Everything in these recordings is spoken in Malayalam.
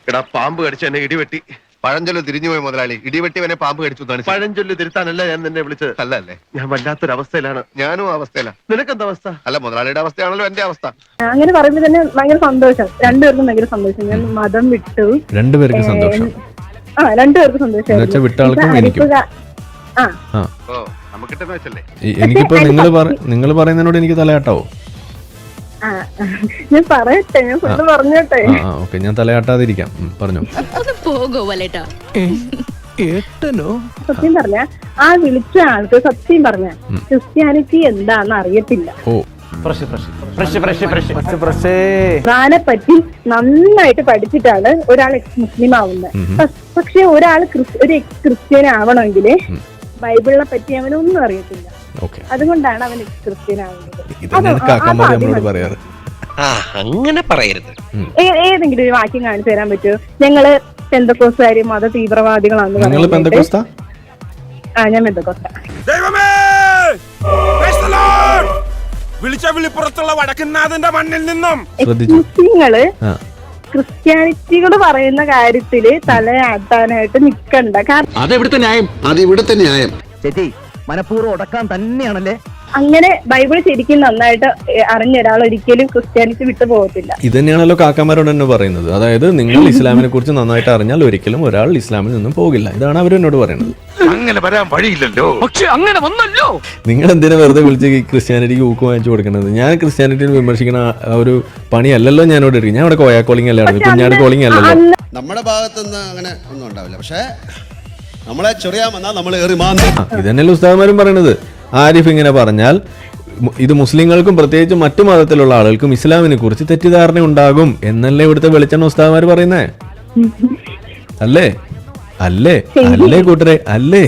എടാ പാമ്പ് കടിച്ച എന്നെ ഇടിവെട്ടി. പഴഞ്ചൊല്ല് തിരിഞ്ഞുപോയി മുതലാളി. ഇടിവെട്ടിവനെ പാമ്പ് കടിച്ചു. പഴഞ്ചൊല്ല് തിരുത്താനല്ല ഞാൻ നിന്നെ വിളിച്ചത്. അല്ലേ? ഞാൻ വല്ലാത്തൊരവസ്ഥയിലാണ്. ഞാനും അവസ്ഥയില. നിനക്കെന്താ അവസ്ഥ? അല്ല, മുതലാളിയുടെ അവസ്ഥയാണല്ലോ എന്റെ അവസ്ഥ. അങ്ങനെ പറയുമ്പോ തന്നെ ഭയങ്കര സന്തോഷം. രണ്ടുപേർക്കും ഭയങ്കര സന്തോഷം. ഞാൻ മതം വിട്ടു. രണ്ടുപേർക്ക് സന്തോഷം. രണ്ടുപേർക്ക് സന്തോഷം. എനിക്കിപ്പോ നിങ്ങൾ പറയുന്നതിനോട് എനിക്ക് തലയാട്ടാവോ? ഞാൻ പറയട്ടെ, ഞാൻ പറഞ്ഞോട്ടെ. ഓക്കെ, ഞാൻ തലയാട്ടാതിരിക്കാം. പറഞ്ഞു. സത്യം പറഞ്ഞ ആ വിളിച്ച ആൾക്ക് സത്യം പറഞ്ഞ ക്രിസ്ത്യാനിറ്റി എന്താന്ന് അറിയത്തില്ല. ഖുർആനെ പറ്റി നന്നായിട്ട് പഠിച്ചിട്ടാണ് ഒരാൾ എക്സ് മുസ്ലിം ആവുന്നത്. പക്ഷെ ഒരാൾ ഒരു എക്സ് ക്രിസ്ത്യൻ ആവണമെങ്കിൽ ബൈബിളിനെ പറ്റി അവനൊന്നും അറിയത്തില്ല. അതുകൊണ്ടാണ് അവൻ എക്സ് ക്രിസ്ത്യൻ ആവുന്നത്. അങ്ങനെ പറയരുത്. ഏതെങ്കിലും ഒരു വാക്യം കാണിച്ചു തരാൻ പറ്റുമോ? ഞങ്ങള് പെന്തക്കോസ്തുകാര് മത തീവ്രവാദികളാണെന്ന് ഞാൻ പെന്തക്കോസ്ത. വിളിപ്പുറത്തുള്ള വടക്കുന്നാഥന്റെ മണ്ണിൽ നിന്നും മുസ്ലിങ്ങള് ക്രിസ്ത്യാനിറ്റികള് പറയുന്ന കാര്യത്തില് തലയാട്ടാനായിട്ട് നിക്കണ്ട. കാരണം അത് ന്യായം ചേച്ചി മനഃപൂർവ്വം ഉടക്കാൻ തന്നെയാണല്ലേ. അങ്ങനെ ബൈബിൾ ശരിക്കും നന്നായിട്ട് അറിഞ്ഞ ഒരാൾ ഒരിക്കലും ക്രിസ്ത്യാനിറ്റി വിട്ടു പോകത്തില്ല. ഇത് തന്നെയാണല്ലോ കാക്കാമാരോട് തന്നെ പറയുന്നത്. അതായത് നിങ്ങൾ ഇസ്ലാമിനെ കുറിച്ച് നന്നായിട്ട് അറിഞ്ഞാൽ ഒരിക്കലും ഒരാൾ ഇസ്ലാമിൽ നിന്നും പോകില്ല. ഇതാണ് അവരെന്നോട് പറയുന്നത്. അങ്ങനെ വരാൻ വഴിയില്ലല്ലോ. പക്ഷെ അങ്ങനെ വന്നല്ലോ. നിങ്ങൾ എന്തിനാ വെറുതെ വിളിച്ച് ക്രിസ്ത്യാനിറ്റിക്ക് ഊക്ക് വാങ്ങിച്ചു കൊടുക്കുന്നത്? ഞാൻ ക്രിസ്ത്യാനിറ്റിയെ വിമർശിക്കുന്ന ഒരു പണിയല്ലല്ലോ ഞാനോട് ഇരിക്കും. ഞാൻ ഇവിടെ കോയാ കോളിംഗ് അല്ലായിരുന്നു, കുഞ്ഞാട് കോളിംഗ് അല്ലല്ലോ. നമ്മുടെ ഭാഗത്തുനിന്ന് അങ്ങനെ ഒന്നും ഉണ്ടാവില്ല. പക്ഷെ നമ്മളെ ചെറിയാൻ വന്നാൽ നമ്മൾ ഇതന്നെയല്ലേ ഉസ്താദന്മാരും പറയണത്. ആരിഫ് ഇങ്ങനെ പറഞ്ഞാൽ ഇത് മുസ്ലിങ്ങൾക്കും പ്രത്യേകിച്ച് മറ്റു മതത്തിലുള്ള ആളുകൾക്കും ഇസ്ലാമിനെ കുറിച്ച് തെറ്റിദ്ധാരണ ഉണ്ടാകും എന്നല്ലേ ഇവിടുത്തെ വെളിച്ചെണ്ണ ഉസ്താദന്മാർ പറയുന്നേ? അല്ലേ അല്ലേ അല്ലേ കൂട്ടരെ അല്ലേ?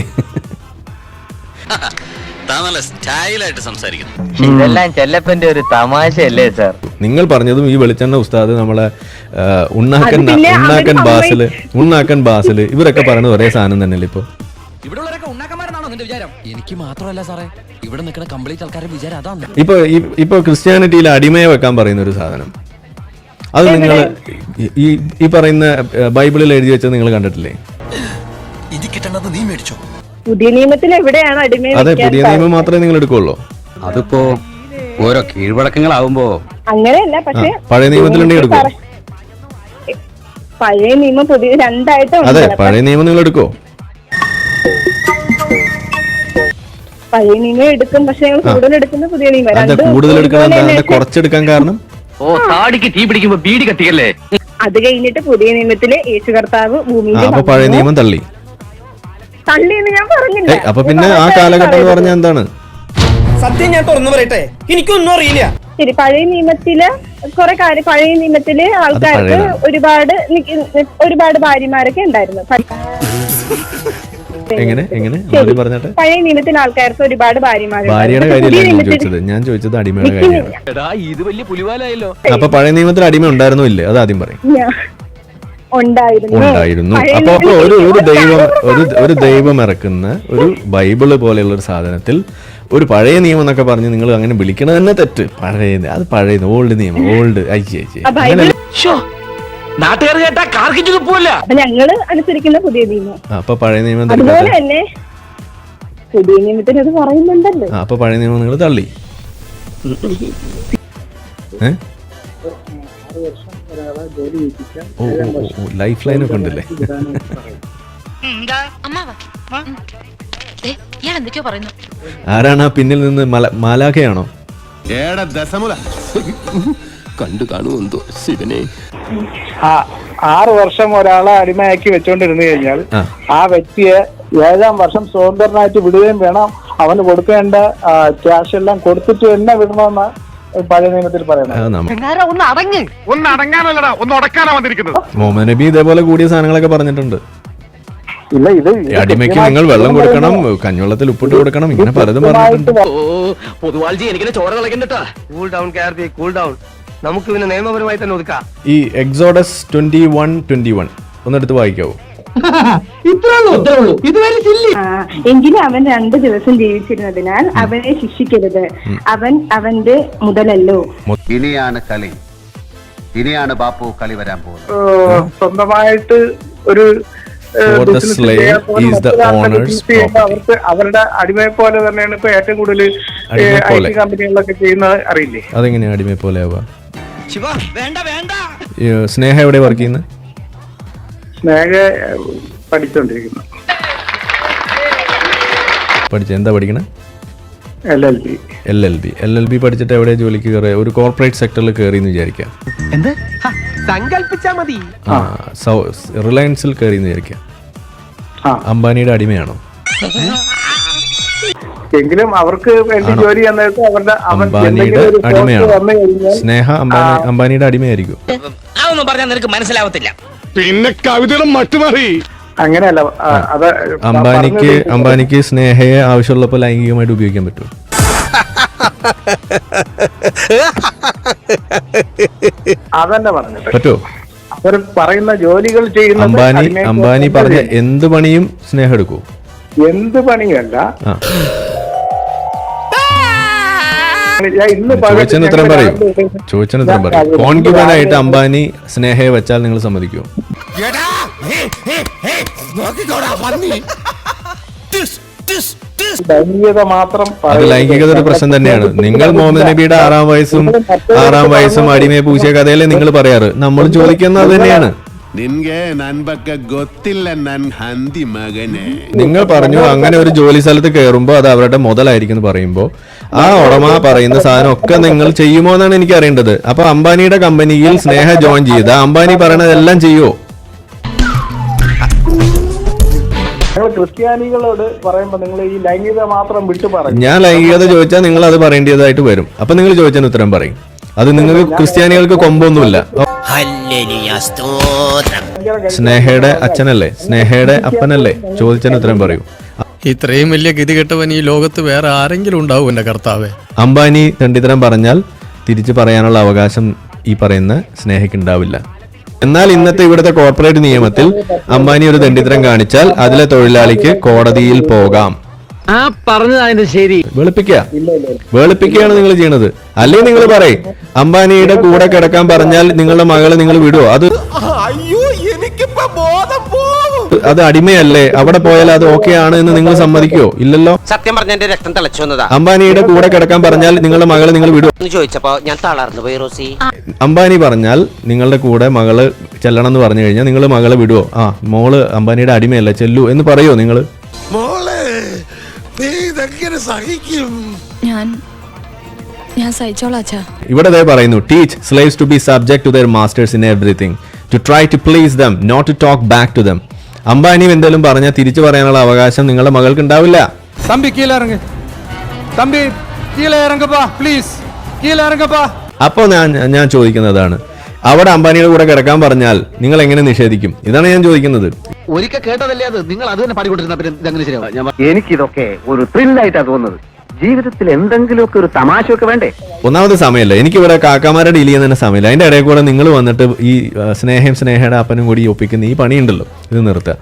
ഇതെല്ലാം ചെല്ലപ്പന്റെ ഒരു തമാശയല്ലേ സാർ? നിങ്ങൾ പറഞ്ഞതും ഈ വെളിച്ചെണ്ണ ഉസ്താദ് നമ്മളെ ഉണ്ണാക്കൻ ബാസില് ഇവരൊക്കെ പറയുന്നത് ഒരേ സാധനം തന്നെയല്ലേ? എനിക്ക് മാത്രമല്ല സാറേ, ഇവിടെ നിൽക്കുന്ന കംപ്ലീറ്റ് ആൾക്കാരുടെ വിചാരം അതാണ്. ഇപ്പൊ ക്രിസ്ത്യാനിറ്റിയിൽ അടിമയെ വെക്കാൻ പറയുന്ന ഒരു സാധനം, അത് നിങ്ങൾ ഈ പറയുന്ന ബൈബിളിൽ എഴുതി വെച്ചത് നിങ്ങൾ കണ്ടിട്ടില്ലേ? നീ മേടിച്ചോ? പുതിയ നിയമത്തിൽ എവിടെയാണ് അടിമയെ? അതെ, പുതിയ നിയമം മാത്രമേ നിങ്ങൾ എടുക്കുള്ളൂ. അതിപ്പോ ഓരോ കീഴ്വഴക്കങ്ങളാവുമ്പോ അങ്ങനെയല്ല. പക്ഷെ പഴയ നിയമത്തിലുണ്ടെങ്കിൽ എടുക്കോ? പഴയ നിയമം പുതിയ രണ്ടായിട്ട്. അതെ, പഴയ നിയമം നിങ്ങൾ എടുക്കോ? പഴയ നിയമം എടുക്കും, പക്ഷെ കൂടുതൽ എടുക്കുന്ന പുതിയ നിയമം. കൂടുതൽ എടുക്കാൻ കുറച്ചെടുക്കാൻ കാരണം തീ പിടിക്കുമ്പോ ബീഡി കത്തിക്കല്ലേ. അത് കഴിഞ്ഞിട്ട് പുതിയ നിയമത്തില് യേശു കർത്താവ് ഭൂമിയിൽ പഴയ നിയമം തള്ളിയെന്ന് ഞാൻ പറഞ്ഞില്ല. അപ്പൊ പിന്നെ ആ കാലഘട്ടം എന്ന് പറഞ്ഞാൽ എന്താണ്? സത്യം ഞാൻ തുറന്നു പറയട്ടെ, എനിക്കൊന്നും അറിയില്ല. ശരി, പഴയ നിയമത്തില് കുറെ കാര്യം, പഴയ നിയമത്തില് ആൾക്കാർക്ക് ഒരുപാട് ഭാര്യമാരൊക്കെ ഉണ്ടായിരുന്നു. പഴയ നിയമത്തിൽ ആൾക്കാർക്ക് ഒരുപാട് ഭാര്യയുടെ കാര്യമല്ല ചോദിച്ചത്, ഞാൻ ചോദിച്ചത് അടിമയുടെ കാര്യമാണ്. ഇത് വലിയ പുലിവാലായല്ലോ. അപ്പൊ പഴയ നിയമത്തിൽ അടിമ ഉണ്ടായിരുന്നോ ഇല്ലേ? അത് ആദ്യം പറയും. ഉണ്ടായിരുന്നു. അപ്പൊ ഒരു ദൈവം ഇറക്കുന്ന ഒരു ബൈബിള് പോലെയുള്ള ഒരു സാധനത്തിൽ ഒരു പഴയ നിയമം എന്നൊക്കെ പറഞ്ഞ് നിങ്ങൾ അങ്ങനെ വിളിക്കണത് തന്നെ തെറ്റ്. അത് പഴയ ഓൾഡ് നിയമം, ഓൾഡ് നാട്ടുകാർ കേട്ടാ കാർക്കിച്ചു തുപ്പൂല്ല. ഞങ്ങള് അനുസരിക്കുന്ന പുതിയ നിയമം. അപ്പൊ പഴയ നിയമം അതുപോലെ തന്നെ പുതിയ നിയമത്തിന് അത് പറയുന്നുണ്ടല്ലോ. അപ്പൊ പഴയ നിയമം നിങ്ങൾ തള്ളി. ലൈഫ് ലൈൻ ഒക്കെ ഉണ്ടല്ലേ? ആരാണ് ആ പിന്നിൽ നിന്ന്? മാലാഖയാണോ? കണ്ടു കാണുമെന്തോ ശിവനെ. 6 വർഷം ഒരാളെ അടിമയാക്കി വെച്ചോണ്ടിരുന്നു കഴിഞ്ഞാൽ ആ വ്യക്തിയെ 7-ാം വർഷം സ്വതന്ത്രനായിട്ട് വിടുകയും വേണം. അവന് കൊടുക്കേണ്ട ക്യാഷ് എല്ലാം കൊടുത്തിട്ട് തന്നെ വിടണമെന്ന് പഴയ നിയമത്തിൽ പറയുന്നത്. മുഹമ്മദ് നബി ഇതേപോലെ കൂടിയ സാധനങ്ങളൊക്കെ പറഞ്ഞിട്ടുണ്ട്. ഇല്ല, ഇത് അടിമയ്ക്ക് നിങ്ങൾ വെള്ളം കൊടുക്കണം, കഞ്ഞുവെള്ളത്തിൽ ഉപ്പിട്ട് കൊടുക്കണം, ഇങ്ങനെ പലതും പറഞ്ഞിട്ടുണ്ട്. നമുക്ക് പിന്നെ നിയമപരമായി തന്നെ ഒതുക്കാം. ഈ എക്സോഡസ് 21:21 ഒന്നെടുത്ത് വായിക്കാവോ? എങ്കിലും അവൻ 2 ദിവസം ജീവിച്ചിരുന്നതിനാൽ അവനെ ശിക്ഷിക്കരുത്. അവൻ അവന്റെ മുതലല്ലോ. ഇനിയാണ് കളി. ഇനിയാണ് ബാപ്പു കളി വരാൻ പോകുന്നത്. സ്വന്തമായിട്ട് ഒരു For the business slave ചെയ്യാൻ പോലും is the മറ്റൊരാളുടെ owner's business ചെയ്യുമ്പോൾ property. അവർക്ക് അവരുടെ അടിമയെ പോലെ തന്നെയാണ് ഇപ്പൊ ഏറ്റവും കൂടുതൽ അടിമയെ പോലെ. IT കമ്പനികളിലൊക്കെ ചെയ്യുന്നത് അറിയില്ലേ? അതെങ്ങനെയാ അടിമയെ പോലെ ആവുക? വേണ്ട വേണ്ട സ്നേഹ എവിടെ വർക്ക് ചെയ്യുന്നത്? സ്നേഹ പഠിച്ചോണ്ടിരിക്കുന്നു, എന്താ പഠിക്കണേ? LLB. LLB പഠിച്ചിട്ട് എവിടെ ജോലിക്ക് കയറിയ? ഒരു കോർപ്പറേറ്റ് സെക്ടറിൽ കയറി എന്ന് വിചാരിക്കാം. എന്ത് സങ്കല്പിച്ചാ മതി. റിലയൻസിൽ കയറി എന്ന് വിചാരിക്കാം. അംബാനിയുടെ അടിമയാണോ? എങ്കിലും അവർക്ക് വേണ്ടി ജോലി ചെയ്യുന്നത് അംബാനിയുടെ അടിമയാണോ? സ്നേഹ അംബാനിയുടെ അടിമയായിരിക്കും. അതൊന്നും പറഞ്ഞാൽ നിനക്ക് മനസ്സിലാവത്തില്ല. പിന്നെ കവിതകളും മറ്റുമാറി. അങ്ങനെയല്ല, അത് അംബാനിക്ക് സ്നേഹയെ ആവശ്യമുള്ളപ്പോൾ ലൈംഗികമായിട്ട് ഉപയോഗിക്കാൻ പറ്റുമോ? അതന്നെ പറഞ്ഞത്. പറ്റുമോ? അവർ പറയുന്ന ജോലികൾ ചെയ്യുന്നത് അംബാനി പറഞ്ഞ എന്ത് പണിയും സ്നേഹം എടുക്കൂ? എന്ത് പണിയല്ല. ചോദിച്ചതിന് ഉത്തരം പറയൂ. കോൺക്യുബനായിട്ട് അംബാനി സ്നേഹയെ വെച്ചാൽ നിങ്ങൾ സമ്മതിക്കുമോ? ലൈംഗികത മാത്രം അത് ലൈംഗികതയുടെ പ്രശ്നം തന്നെയാണ്. നിങ്ങൾ മുഹമ്മദ് നബിയുടെ 6 വയസ്സും അടിമയെ പൂശിയ കഥയല്ലേ നിങ്ങൾ പറയാറ്? നമ്മൾ ചോദിക്കുന്നത് അത് തന്നെയാണ്. നിൻಗೆ ನನ್ ಬಗ್ಗೆ ಗೊತ್ತಿಲ್ಲ ನನ್ ಹಂದಿ ಮಗನೇ. നിങ്ങൾ പറഞ്ഞു അങ്ങനെ ഒരു ജോലി സ്ഥലത്ത് കയറുമ്പോൾ അത് അവരുടെ മുതലായിരിക്കും എന്ന് പറയുമ്പോൾ ആ ഉടമ പറയുന്ന സാധനം ഒക്കെ നിങ്ങൾ ചെയ്യുമോ എന്നാണ് എനിക്ക് അറിയേണ്ടത്. അപ്പൊ അംബാനിയുടെ കമ്പനിയിൽ സ്നേഹ ജോയിൻ ചെയ്ത അംബാനി പറയണതെല്ലാം ചെയ്യുമോ? നിങ്ങൾ ക്രിസ്ത്യാനികളോട് പറയുമ്പോൾ നിങ്ങൾ ഈ ലൈംഗികത മാത്രം വിട്ടു പറയും. ഞാൻ ലൈംഗികത ചോദിച്ചാൽ നിങ്ങൾ അത് പറയേണ്ടതായിട്ട് വരും. അപ്പൊ നിങ്ങൾ ചോദിച്ചതിന് ഉത്തരം പറയും. അത് നിങ്ങൾക്ക് ക്രിസ്ത്യാനികൾക്ക് കൊമ്പൊന്നുമില്ല. സ്നേഹയുടെ അച്ഛനല്ലേ, സ്നേഹയുടെ അപ്പനല്ലേ? ചോദിച്ചതിന് ഉത്തരം പറയൂ. ഇത്രയും വലിയ ഗതികെട്ടവൻ ഈ ലോകത്ത് വേറെ ആരെങ്കിലും ഉണ്ടാവും എന്റെ കർത്താവേ? അംബാനി തെണ്ടിത്തരം പറഞ്ഞാൽ തിരിച്ചു പറയാനുള്ള അവകാശം ഈ പറയുന്ന സ്നേഹയ്ക്ക് ഉണ്ടാവില്ല. എന്നാൽ ഇന്നത്തെ ഇവിടുത്തെ കോർപ്പറേറ്റ് നിയമത്തിൽ അംബാനി ഒരു തെണ്ടിത്തരം കാണിച്ചാൽ അതിലെ തൊഴിലാളിക്ക് കോടതിയിൽ പോകാം. ആ പറഞ്ഞതാണ് ശരി. വെളുപ്പിക്കുകയാണ് നിങ്ങൾ ചെയ്യണത്. അല്ലെങ്കിൽ നിങ്ങൾ പറയും അംബാനിയുടെ കൂടെ കിടക്കാൻ പറഞ്ഞാൽ നിങ്ങളുടെ മകളെ നിങ്ങൾ വിടുവോ? അത് അടിമയല്ലേ? അവിടെ പോയാൽ അത് ഓക്കെ ആണ് എന്ന് നിങ്ങൾ സമ്മതിക്കുവോ? ഇല്ലല്ലോ. സത്യം പറഞ്ഞ എന്റെ രക്തം തിളച്ചു വന്നതാ. അംബാനിയുടെ കൂടെ കിടക്കാൻ പറഞ്ഞാൽ നിങ്ങളുടെ മകളെ നിങ്ങൾ വിടുവോ എന്ന് ചോദിച്ചപ്പോ ഞാൻ തളർന്നു പോയി റോസി. അംബാനി പറഞ്ഞാൽ നിങ്ങളുടെ കൂടെ മകള് ചെല്ലണം എന്ന് പറഞ്ഞു കഴിഞ്ഞാൽ നിങ്ങൾ മകളെ വിടുവോ? മോള് അംബാനിയുടെ അടിമയല്ല, ചെല്ലു എന്ന് പറയോ നിങ്ങൾ? ഞാൻ സഹിച്ചോളാം അച്ഛാ. ഇവിടെ പറയുന്നു, teach slaves to be subject to their masters in everything, to try to please them, not to talk back to them. അംബാനിയും എന്തെങ്കിലും പറഞ്ഞാൽ തിരിച്ചു പറയാനുള്ള അവകാശം നിങ്ങളുടെ മകൾക്ക് ഉണ്ടാവില്ല. അപ്പോ ഞാൻ ചോദിക്കുന്നതാണ്, അവിടെ അംബാനിയുടെ കൂടെ കിടക്കാൻ പറഞ്ഞാൽ നിങ്ങൾ എങ്ങനെ നിഷേധിക്കും? ഇതാണ് ഞാൻ ചോദിക്കുന്നത്. ഒരിക്കൽ കേട്ടതല്ലേ അത്, നിങ്ങൾ അത് തന്നെ പാടിക്കൊണ്ടിരുന്ന പിന്നെ ഇതങ്ങനെ ശരിയാവും? എനിക്കിതൊക്കെ ഒരു ത്രില്ലായിട്ടാണ് തോന്നുന്നത്. ജീവിതത്തിൽ എന്തെങ്കിലുമൊക്കെ ഒരു തമാശയൊക്കെ വേണ്ടേ? ഒന്നാമത് സമയമല്ല, എനിക്കിവിടെ കാക്കാമാരെ ഡീൽ ചെയ്യുന്നതിന് സമയമില്ല. അതിന്റെ ഇടയിൽ കൂടെ നിങ്ങൾ വന്നിട്ട് ഈ സ്നേഹയുടെ അപ്പനും കൂടി ഒപ്പിക്കുന്ന ഈ പണിയുണ്ടല്ലോ, ഇത് നിർത്തുക.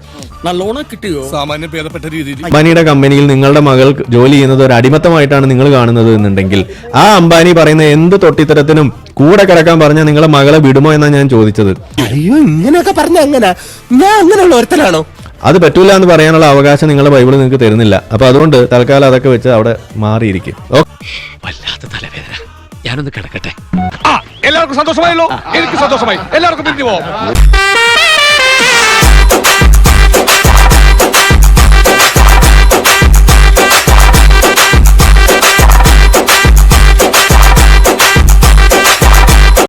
അംബാനിയുടെ കമ്പനിയിൽ നിങ്ങളുടെ മകൾ ജോലി ചെയ്യുന്നത് ഒരു അടിമത്തമായിട്ടാണ് നിങ്ങൾ കാണുന്നത് എന്നുണ്ടെങ്കിൽ ആ അംബാനി പറയുന്ന എന്ത് തൊട്ടിത്തരത്തിനും കൂടെ കിടക്കാൻ പറഞ്ഞാൽ നിങ്ങളെ മകളെ വിടുമോ എന്നാണ് ഞാൻ ചോദിച്ചത്. അയ്യോ, ഇങ്ങനെയൊക്കെ പറഞ്ഞ അങ്ങനെ ഞാൻ അങ്ങനെയുള്ള ഒരുത്തനാണോ? അത് പറ്റൂല എന്ന് പറയാനുള്ള അവകാശം നിങ്ങളുടെ ബൈബിള് നിങ്ങൾക്ക് തരുന്നില്ല. അപ്പൊ അതുകൊണ്ട് തൽക്കാലം അതൊക്കെ വെച്ച് അവിടെ മാറിയിരിക്കും. വല്ലാത്ത തലവേദന, ഞാനൊന്ന് കിടക്കട്ടെ. എല്ലാവർക്കും സന്തോഷമായല്ലോ? എനിക്ക് സന്തോഷമായി. എല്ലാവർക്കും പിരിഞ്ഞു പോവാം.